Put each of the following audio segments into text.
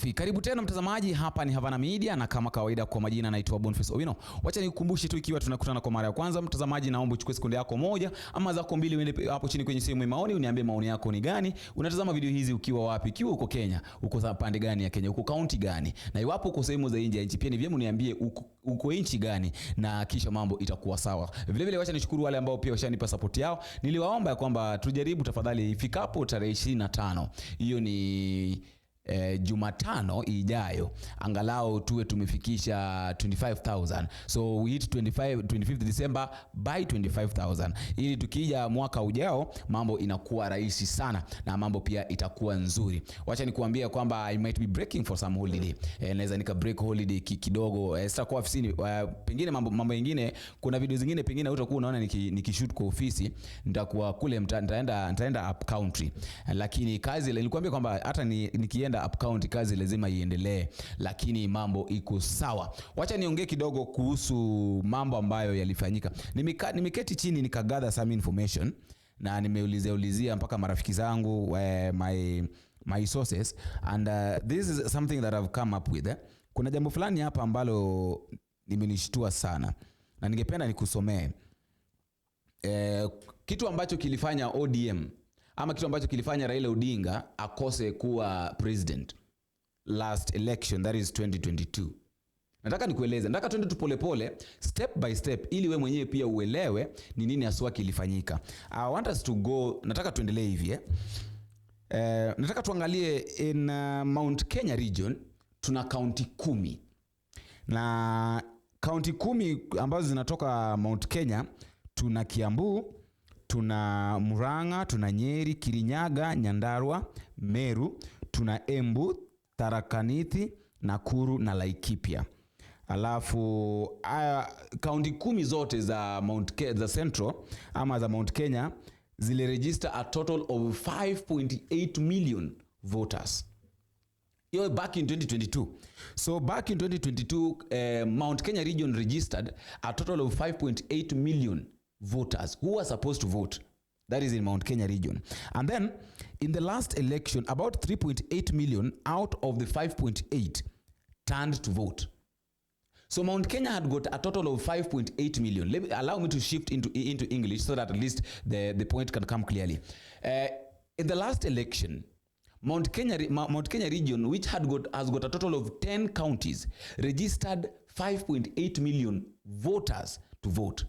Safi, karibu tena mtazamaji, hapa ni Havana Media na kama kawaida kwa majina naitwa Boniface Owino. Wacha nikukumbushe tu ikiwa tunakutana kwa mara ya kwanza mtazamaji, naomba uchukue sekunde yako moja ama zako mbili uende hapo chini kwenye sehemu ya maoni uniambie maoni yako ni gani. Unatazama video hizi ukiwa wapi? Ikiwa uko Kenya, uko pande gani ya Kenya? Uko county gani? Na iwapo uko sehemu za nje ya nchi pia ni vyema uniambie uko nchi gani na kisha mambo itakuwa sawa. Vile vile wacha nishukuru wale ambao pia washanipa support yao. Niliwaomba kwamba tujaribu tafadhali ifikapo tarehe 25. Hiyo ni Jumatano ijayo angalau tuwe tumefikisha 25,000. So we hit 25th December by 25,000 ili tukija mwaka ujao mambo inakuwa rahisi sana na mambo pia itakuwa nzuri. Wacha nikuambia kwamba I might be breaking for some holiday. Naweza nika break holiday kidogo. Sitakuwa ofisini. Pengine mambo mengine, kuna video zingine pengine utakuwa unaona nikishoot kwa ofisi, nitakuwa kule nitaenda up country. Lakini kazi nilikwambia kwamba hata nikienda up county kazi lazima iendelee, lakini mambo iko sawa. Wacha niongee kidogo kuhusu mambo ambayo yalifanyika. Nimeketi chini nikagather some information na nimeulizia mpaka marafiki zangu, my sources, and this is something that I've come up with. Kuna jambo fulani hapa ambalo nimenishtua sana na ningependa nikusomee. Kitu ambacho kilifanya ODM ama kitu ambacho kilifanya Raila Odinga akose kuwa president last election, that is 2022. Nataka nikueleze, nataka twende tupolepole step by step ili we mwenyewe pia uelewe ni nini haswa kilifanyika. I want us to go, nataka tuendelee hivi nataka tuangalie in Mount Kenya region tuna county 10. Na county 10 ambazo zinatoka Mount Kenya, tuna Kiambu, tuna Murang'a, tuna Nyeri, Kirinyaga, Nyandarua, Meru, tuna Embu, Tharaka Nithi, Nakuru na Laikipia. Alafu county 10 zote za za Central ama za Mount Kenya zile register a total of 5.8 million voters. Yo, back in 2022. So back in 2022, Mount Kenya region registered a total of 5.8 million voters who were supposed to vote. That is in Mount Kenya region. And then in the last election, about 3.8 million out of the 5.8 turned to vote. So Mount Kenya had got a total of 5.8 million. Allow me to shift into English so that at least the point can come clearly. In the last election, Mount Kenya region, which has got a total of 10 counties, registered 5.8 million voters to vote.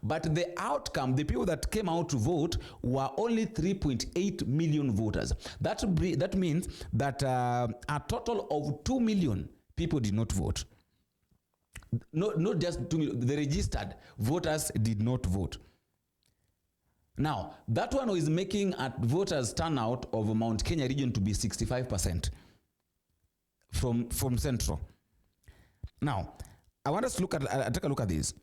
But the outcome, the people that came out to vote were only 3.8 million voters. That means that a total of 2 million people did not vote. Not just 2 million, the registered voters did not vote. Now, that one is making a voters turnout of Mount Kenya region to be 65% from Central. Now, I want us to take a look at this.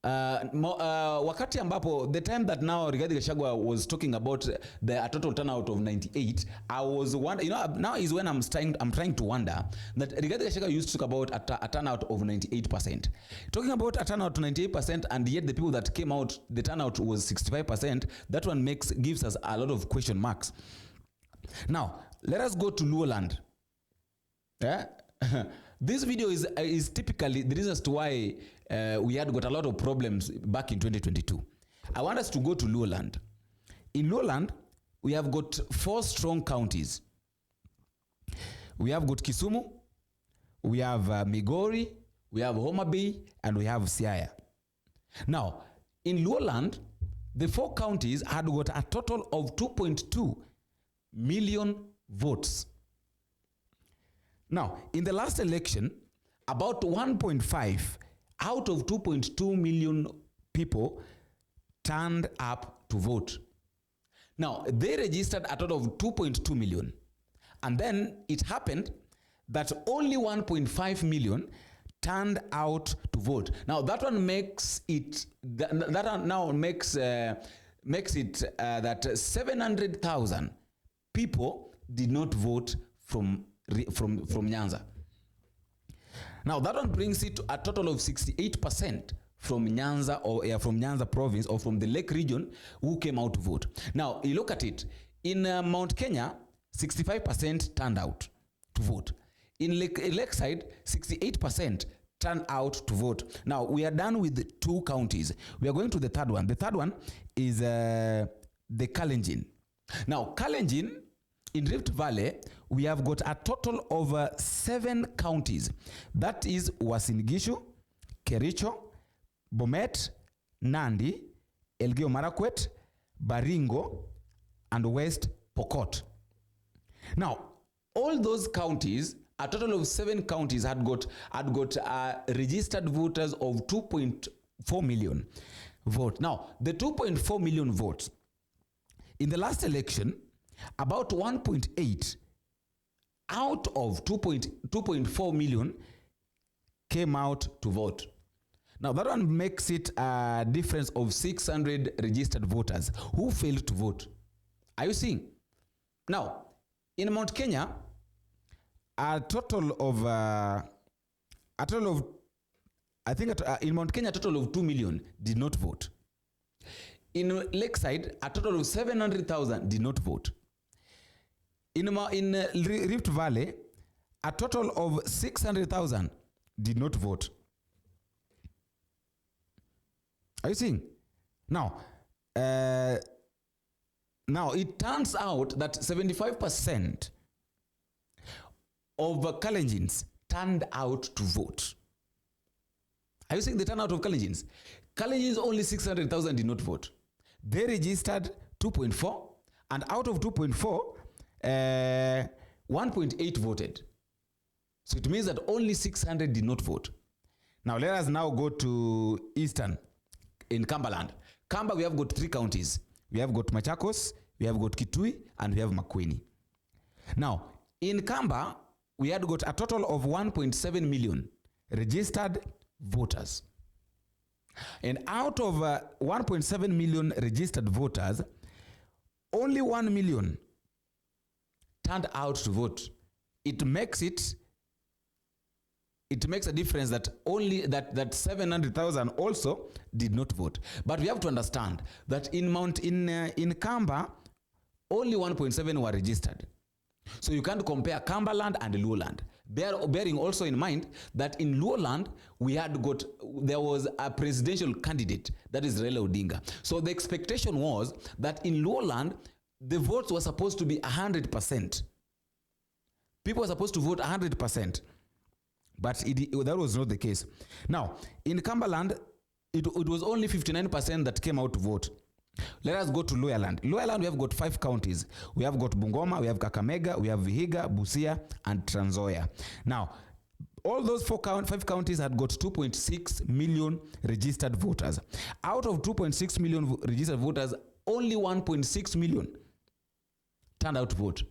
Wakati ambapo the time that now Rigathi Gachagua was talking about a total turnout of 98, I was wondering, now is when I'm trying to wonder that Rigathi Gachagua used to talk about a turnout of 98%. Talking about a turnout of 98% and yet the people that came out, the turnout was 65%, that one gives us a lot of question marks. Now, let us go to Luoland. This video is typically the reasons to why we had got a lot of problems back in 2022. I want us to go to Luoland. In Luoland, we have got 4 strong counties. We have got Kisumu, we have Migori, we have Homa Bay, and we have Siaya. Now, in Luoland, the 4 counties had got a total of 2.2 million votes. Now, in the last election, about 1.5 out of 2.2 million people turned up to vote. Now, they registered a total of 2.2 million. And then it happened that only 1.5 million turned out to vote. Now, that one makes it that 700,000 people did not vote from Nyanza. Now that one brings it to a total of 68% from Nyanza from Nyanza province or from the Lake region who came out to vote. Now you look at it in Mount Kenya, 65% turned out to vote. In Lakeside, 68% turned out to vote. Now, we are done with the 2 counties. We are going to the third one. The third one is the Kalenjin. Now, Kalenjin, in Rift Valley, we have got a total of 7 counties. That is Uasin Gishu, Kericho, Bomet, Nandi, Elgeyo Marakwet, Baringo, and West Pokot. Now, all those counties, a total of 7 counties had got registered voters of 2.4 million votes. Now, the 2.4 million votes, in the last election, about 1.8 out of 2.4 million came out to vote. Now, that one makes it a difference of 600 registered voters who failed to vote. Are you seeing? Now, in Mount Kenya, in Mount Kenya, a total of 2 million did not vote. In Lakeside, a total of 700,000 did not vote. In Rift Valley, a total of 600,000 did not vote. Are you seeing? Now, it turns out that 75% of Kalenjins turned out to vote. Are you seeing the turnout of Kalenjins? Kalenjins, only 600,000 did not vote. They registered 2.4, and out of 2.4, 1.8 voted. So it means that only 600 did not vote. Now let us now go to Eastern, in Kambaland. Kamba, we have got 3 counties. We have got Machakos, we have got Kitui, and we have Makueni. Now, in Kamba, we had got a total of 1.7 million registered voters. And out of 1.7 million registered voters, only 1 million turned out to vote. It makes a difference that only that 700,000 also did not vote. But we have to understand that in Kamba, only 1.7 were registered. So you can't compare Kambaland and Luoland. Bearing also in mind that in Luoland, there was a presidential candidate, that is Raila Odinga. So the expectation was that in Luoland, the votes were supposed to be 100%. People were supposed to vote 100%. But that was not the case. Now, in Kambaland, it was only 59% that came out to vote. Let us go to Loyaland. Loyaland, we have got 5 counties. We have got Bungoma, we have Kakamega, we have Vihiga, Busia, and Trans Nzoia. Now, all those 5 counties had got 2.6 million registered voters. Out of 2.6 million registered voters, only 1.6 million turned out to vote.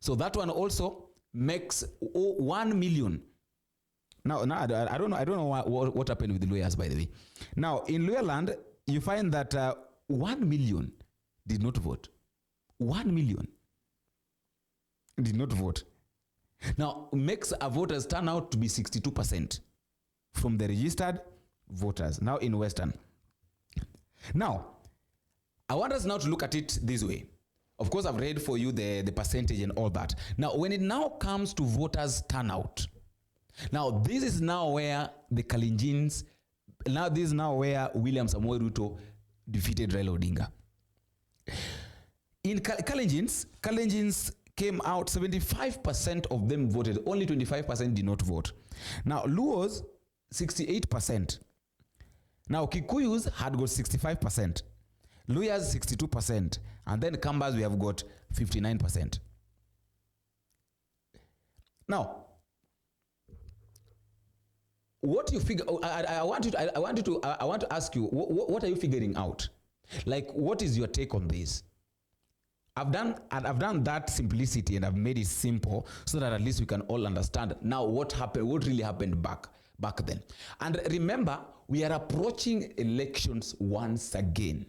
So that one also makes 1 million. Now I don't know what happened with the Raila'S, by the way. Now, in Loyaland, you find that 1 million did not vote. 1 million did not vote. Now, makes a voters turn out to be 62% from the registered voters. Now, in Western. Now, I want us now to look at it this way. Of course, I've read for you the percentage and all that. Now, when it now comes to voters turnout, now this is now where the Kalenjins, this is now where William Samoei Ruto defeated Raila Odinga. In Kalenjins came out, 75% of them voted, only 25% did not vote. Now, Luo's, 68%. Now, Kikuyus had got 65%. Luya's 62%. And then Kambas, we have got 59%. Now, what you figure? I want to ask you. What are you figuring out? Like, what is your take on this? I've done that simplicity, and I've made it simple so that at least we can all understand now what happened, what really happened back then. And remember, we are approaching elections once again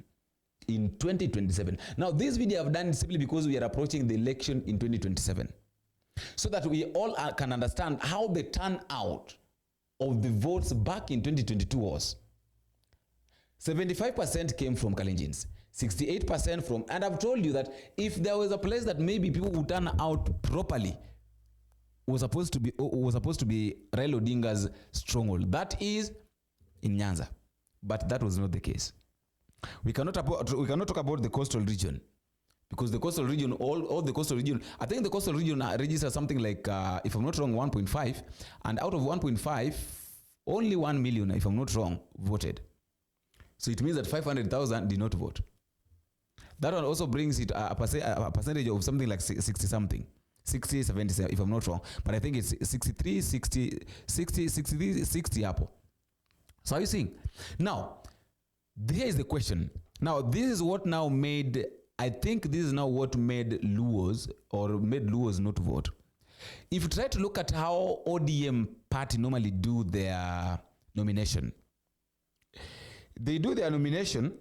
in 2027. Now, this video I've done simply because we are approaching the election in 2027, so that we all can understand how the turnout of the votes back in 2022 was. 75% came from Kalenjins, 68% from, and I've told you that if there was a place that maybe people would turn out properly, was supposed to be Raila Odinga's stronghold. That is in Nyanza, but that was not the case. We cannot talk about the coastal region, because the coastal region, all the coastal region, I think the coastal region registers something like, if I'm not wrong, 1.5, and out of 1.5, only 1 million, if I'm not wrong, voted. So it means that 500,000 did not vote. That one also brings it a percentage of something like 60 something. 60, 70, if I'm not wrong. But I think it's 63, 60, 60 Apple. So are you seeing? Now, here is the question. Now, this is what now made, I think this is now what made Luos not vote. If you try to look at how ODM party normally do their nomination, they do their nomination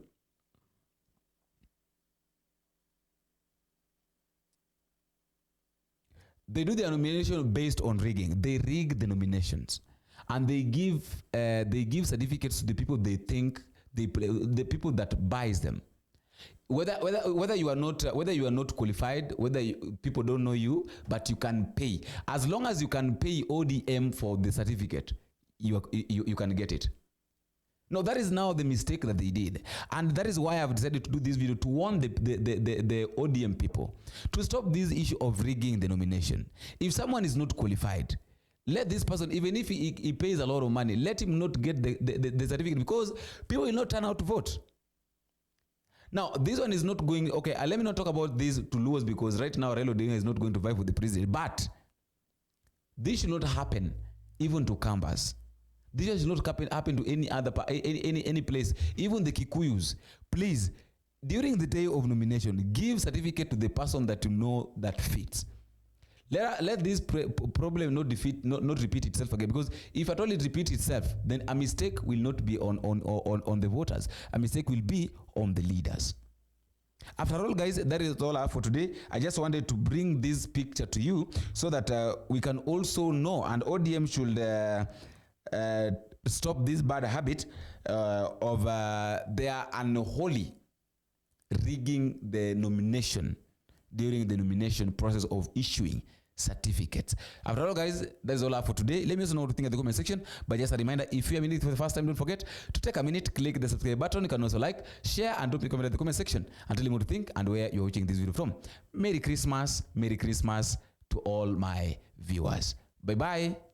based on rigging. They rig the nominations, and they give certificates to the people they think the people that buys them. Whether you are not qualified, people don't know you, but you can pay. As long as you can pay ODM for the certificate, you can get it. No, that is now the mistake that they did, and that is why I've decided to do this video, to warn the ODM people to stop this issue of rigging the nomination. If someone is not qualified, let this person, even if he pays a lot of money, let him not get the certificate, because people will not turn out to vote. Now, this one is not going, okay, let me not talk about this to Luos, because right now Raila Odinga is not going to vie for the president, but this should not happen even to Kambas. This should not happen to any other any place, even the Kikuyus. Please, during the day of nomination, give certificate to the person that you know that fits. Let this problem not repeat itself again, because if at all it repeats itself, then a mistake will not be on the voters. A mistake will be on the leaders. After all, guys, that is all I have for today. I just wanted to bring this picture to you so that we can also know, and ODM should stop this bad habit of their unholy rigging the nomination during the nomination process of issuing certificates. After all, guys, that's all I have for today. Let me also know what you think in the comment section. But just a reminder, if you are in it for the first time, don't forget to take a minute, click the subscribe button. You can also like, share, and drop a comment in the comment section and tell me what you think and where you're watching this video from. Merry Christmas to all my viewers. Bye-bye.